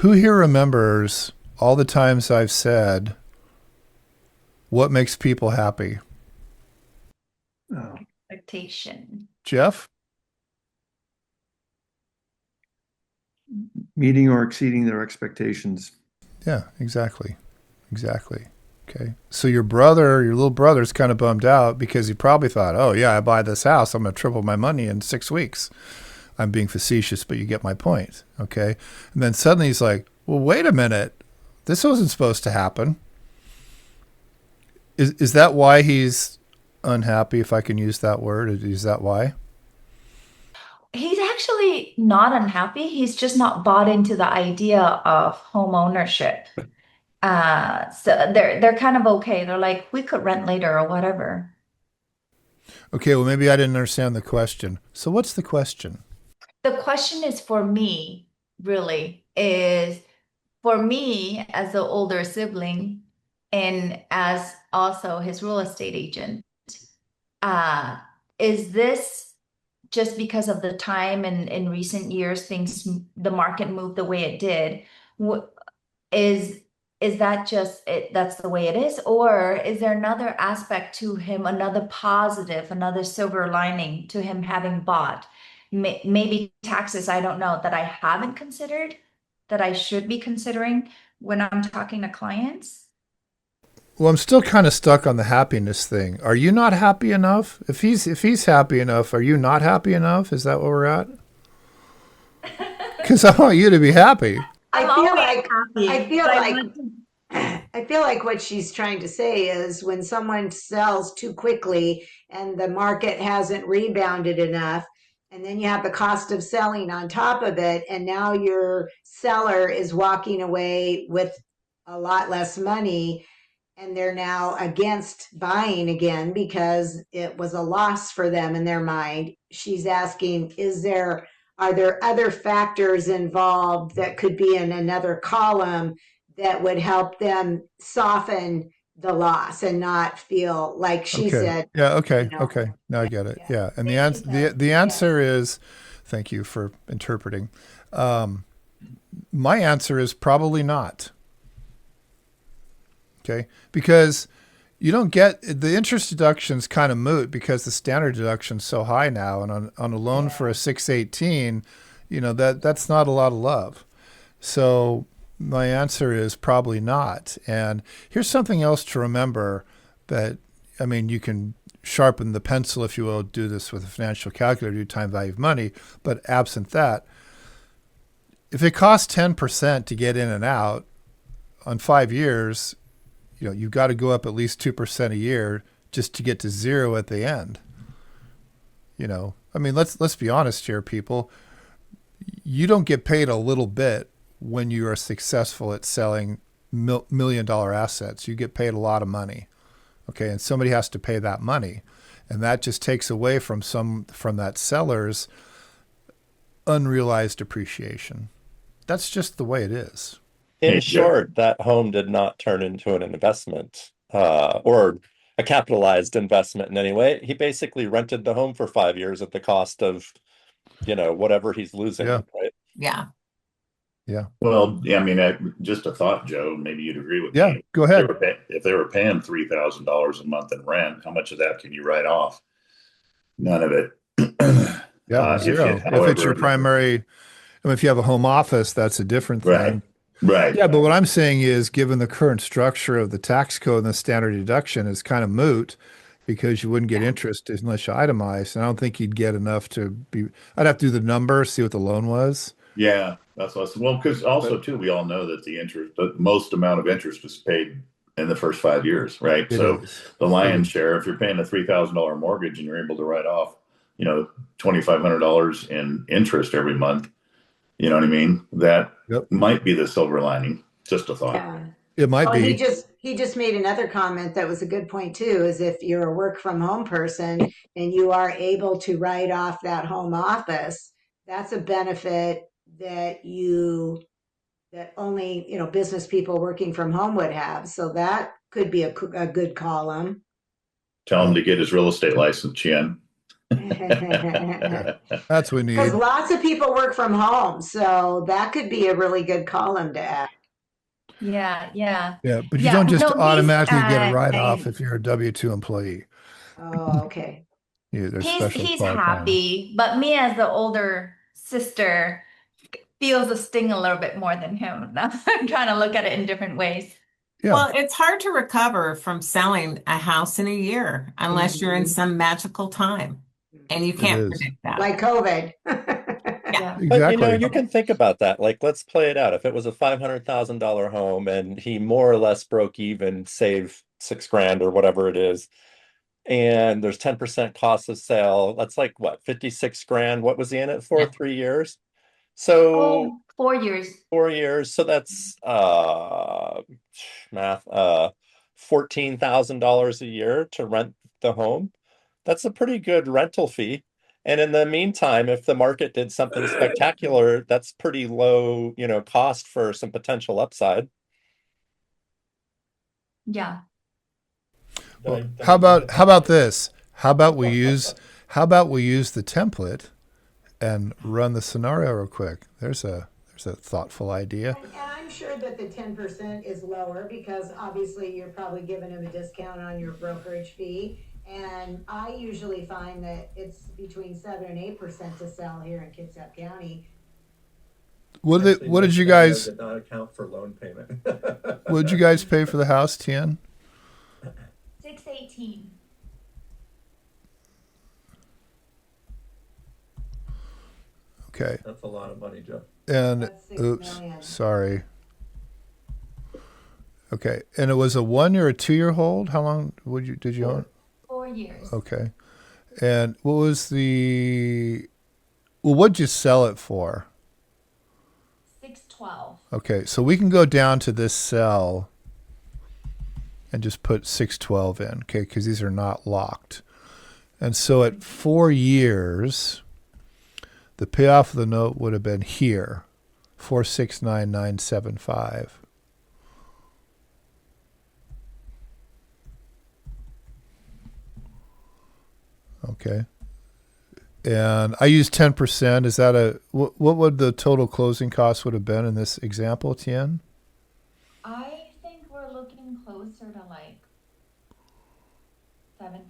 Who here remembers all the times I've said, what makes people happy? Oh, Expectation. Jeff? meeting or exceeding their expectations. Yeah, exactly. Exactly. Okay. So your brother, your little brother's kind of bummed out because he probably thought, oh, yeah, I buy this house, I'm going to triple my money in 6 weeks. I'm being facetious, but you get my point. Okay. And then suddenly he's like, well, wait a minute. This wasn't supposed to happen. Is that why he's unhappy, if I can use that word? Is that why? He's actually not unhappy. He's just not bought into the idea of home ownership. So they're kind of okay. They're like, we could rent later or whatever. Okay, well, maybe I didn't understand the question. So what's the question? The question is for me, really, is for me as the older sibling and as also his real estate agent. Uh, is this just because of the time and in recent years, the market moved the way it did? Wh- Is is that just it, that's the way it is, or is there another aspect to him, another positive, another silver lining to him having bought? Maybe taxes, I don't know, that I haven't considered, that I should be considering when I'm talking to clients. Well, I'm still kind of stuck on the happiness thing. Are you not happy enough? If he's happy enough, are you not happy enough? Is that where we're at? Because I want you to be happy. I'm I feel always like I happy, feel but I like want to. I feel like what she's trying to say is when someone sells too quickly and the market hasn't rebounded enough, and then you have the cost of selling on top of it, and now your seller is walking away with a lot less money, and they're now against buying again because it was a loss for them in their mind. She's asking, are there other factors involved that could be in another column that would help them soften the loss and not feel like she Okay. said, Yeah. you Okay. know, Okay. Now I get it. yeah. Yeah. And the Thank you, answer the Ted. the Yeah. answer is, thank you for interpreting. Um, my answer is probably not. Okay, because you don't get the interest deduction's kind of moot because the standard deduction's so high now, and on a loan for a Yeah. 618, that's not a lot of love. So my answer is probably not. And here's something else to remember that, I mean, you can sharpen the pencil, if you will, do this with a financial calculator, do time value of money. But absent that, if it costs 10% to get in and out on 5 years, you've got to go up at least 2% a year just to get to zero at the end. I mean, let's be honest here, people. You don't get paid a little bit when you are successful at selling $1 million assets. You get paid a lot of money. Okay, and somebody has to pay that money, and that just takes away from that seller's unrealized appreciation. That's just the way it is. In Hey, Jeff. short, that home did not turn into an investment, or a capitalized investment in any way. He basically rented the home for 5 years at the cost of, whatever he's Yeah, losing, right? Yeah. yeah, Well, yeah, I mean, just a thought, Joe. Maybe you'd agree with yeah. me. Go If they ahead. were if they were paying $3,000 a month in rent, how much of that can you write off? None of it. Yeah, If you, zero. If it's your however, primary, I mean, if you have a home office, that's a different right, thing. right, Yeah, but what I'm saying is, given the current structure of the tax code and the standard deduction is kind of moot because you wouldn't get Yeah. interest unless you itemize. And I don't think you'd get enough to be, I'd have to do the number, see what the loan was. yeah, that's what. Well, because But also too, we all know that the most amount of interest is paid in the first 5 years, right? it So is. the It lion's is. share, if you're paying a $3,000 mortgage and you're able to write off, $2,500 in interest every month, you know what I mean? That Yep. might be the silver lining. Just a thought. Yeah. It might Well, he be. just he just made another comment that was a good point too, is if you're a work from home person and you are able to write off that home office, that's a benefit that only, business people working from home would have. So that could be a good column. Tell him to get his real estate license, Chin. Yeah, that's what we Because need. lots of people work from home, so that could be a really good column to add. Yeah, yeah. Yeah, but you don't Yeah, just no, automatically get a write-off if you're a W-2 employee. Oh, okay. There's he's special he's qualifying. happy, but me as the older sister feels a sting a little bit more than him. I'm trying to look at it in different ways. Yeah, Well, it's hard to recover from selling a house in a year unless you're in Mhm. some magical time, and you it can't is. predict that. Like COVID. Yeah. Yeah. But you know, Exactly. you can think about that. Like, let's play it out. If it was a $500,000 home and he more or less broke even, save 6 grand or whatever it is, and there's 10% cost of sale, that's like what, 56 grand? What was he in it for? Yeah. 3 years? So Oh, 4 years. 4 years. So that's math, $14,000 a year to rent the home. That's a pretty good rental fee. And in the meantime, if the market did something spectacular, that's pretty low, cost for some potential upside. Yeah. Well, how about this? How about we use the template and run the scenario real quick? There's a thoughtful idea. And I'm sure that the 10% is lower because obviously you're probably giving them a discount on your brokerage fee. And I usually find that it's between 7 and 8% to sell here in Kitsap County. What did you guys Did not account for loan payment. what did you guys pay for the house, Tien? 618. Okay. That's a lot of money, Joe. And That's 6 oops, million. sorry. Okay. And it was a 1 year or 2 year hold? How long did you own? 4 years. Okay. And what'd you sell it for? 612. Okay, so we can go down to this cell and just put 612 in, okay, because these are not locked. And so at 4 years, the payoff of the note would have been here, 469,975. Okay. And I used 10%. Is that what would the total closing cost would have been in this example, Tien? I think we're looking closer to like 7%,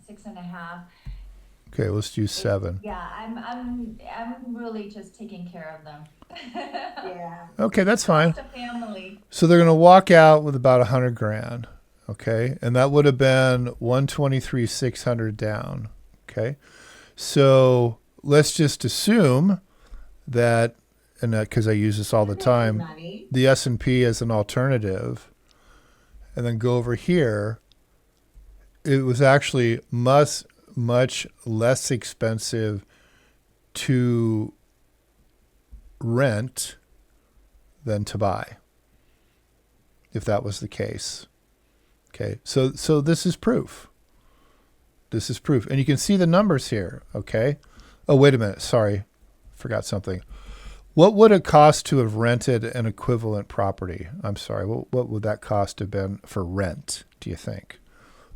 6.5%. Okay, let's use 7. Yeah, I'm really just taking care of them. Yeah. Okay, that's fine. Just a family. So they're going to walk out with about 100 grand. Okay, and that would have been 123,600 down. Okay, so let's just assume that, and because I use this all the time, Money. the S&P as an alternative, and then go over here. It was actually much less expensive to rent than to buy, if that was the case. Okay, so this is proof. This is proof. And you can see the numbers here, okay? Oh, wait a minute. Sorry. Forgot something. What would it cost to have rented an equivalent property? I'm sorry. What would that cost have been for rent, do you think?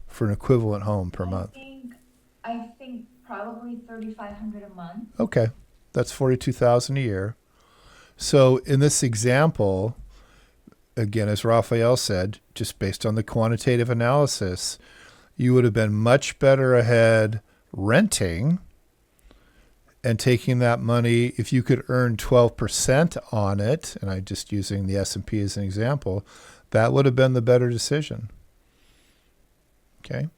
For an equivalent home per month? I think probably 3,500 a month. Okay. That's 42,000 a year. So in this example, again, as Raphael said, just based on the quantitative analysis, you would have been much better ahead renting and taking that money. If you could earn 12% on it, and I'm just using the S&P as an example, that would have been the better decision. Okay.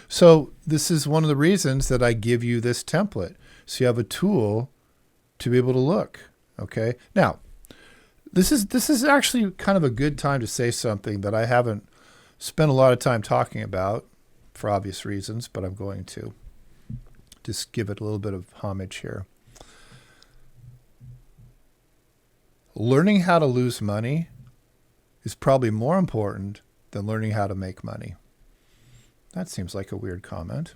So this is one of the reasons that I give you this template. So you have a tool to be able to look. Okay. Now, this is actually kind of a good time to say something that I haven't spent a lot of time talking about for obvious reasons, but I'm going to just give it a little bit of homage here. Learning how to lose money is probably more important than learning how to make money. That seems like a weird comment.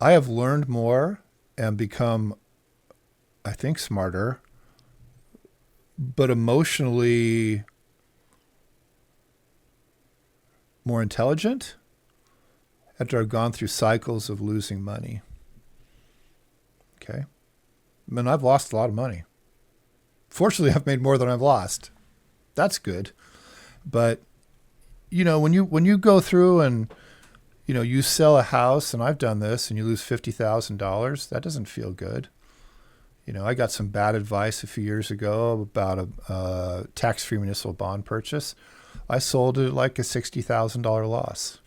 I have learned more and become, I think, smarter, but emotionally more intelligent after I've gone through cycles of losing money. Okay. I mean, I've lost a lot of money. Fortunately, I've made more than I've lost. That's good. But when you go through and you sell a house, and I've done this, and you lose $50,000, that doesn't feel good. I got some bad advice a few years ago about a tax-free municipal bond purchase. I sold it like a $60,000 loss.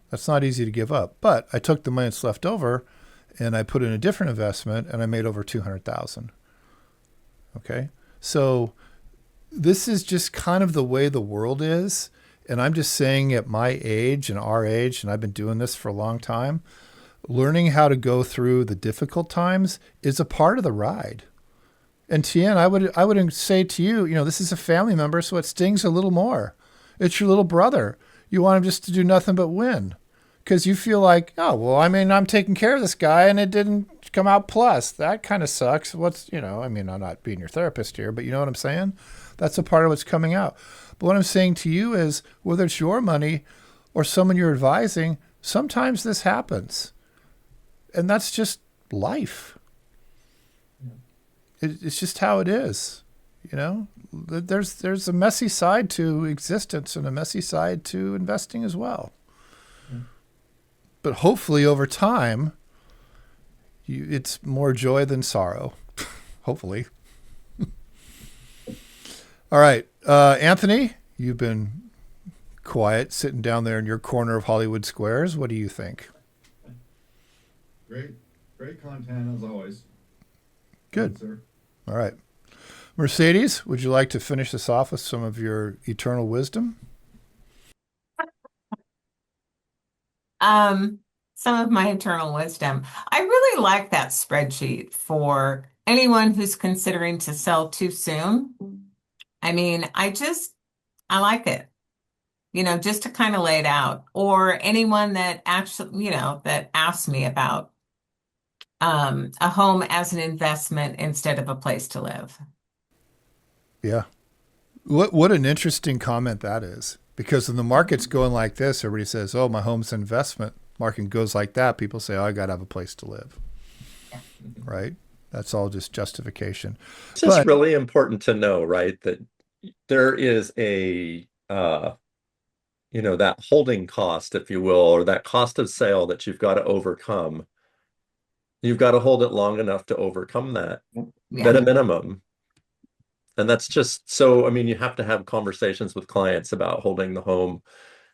That's not easy to give up. But I took the money that's left over and I put in a different investment, and I made over $200,000. Okay. So this is just kind of the way the world is. And I'm just saying, at my age and our age, and I've been doing this for a long time, learning how to go through the difficult times is a part of the ride. And Tien, I would say to you, this is a family member, so it stings a little more. It's your little brother. You want him just to do nothing but win, because you feel like, oh, well, I mean, I'm taking care of this guy and it didn't come out plus. That kind of sucks. I'm not being your therapist here, but you know what I'm saying? That's a part of what's coming out. But what I'm saying to you is, whether it's your money or someone you're advising, sometimes this happens. And that's just life. It's just how it is. There's a messy side to existence and a messy side to investing as well. But hopefully over time, it's more joy than sorrow. Hopefully. All right. Anthony, you've been quiet, sitting down there in your corner of Hollywood Squares. What do you think? Great content as always. Good. Yes, sir. All right. Mercedes, would you like to finish this off with some of your eternal wisdom? Some of my eternal wisdom. I really like that spreadsheet for anyone who's considering to sell too soon. I mean, I like it, just to kind of lay it out. Or anyone that actually, that asks me about a home as an investment instead of a place to live. Yeah. What an interesting comment that is. Because when the market's going like this, everybody says, oh, my home's an investment. Market goes like that, people say, oh, I got to have a place to live. Yeah. Right? That's all just justification. It's just really important to know, right, that there is a, that holding cost, if you will, or that cost of sale that you've got to overcome. You've got to hold it long enough to overcome that at a minimum. And that's just so, you have to have conversations with clients about holding the home,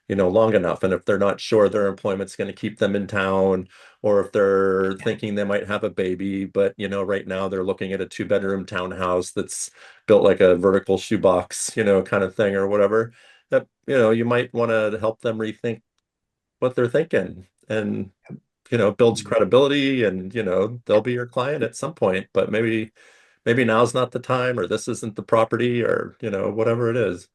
long enough. And if they're not sure their employment's going to keep them in town, or if they're thinking they might have a baby, but, right now they're looking at a 2-bedroom townhouse that's built like a vertical shoebox, kind of thing or whatever, that, you might want to help them rethink what they're thinking. And, builds credibility, and, they'll be your client at some point, but maybe now's not the time, or this isn't the property, or, whatever it is.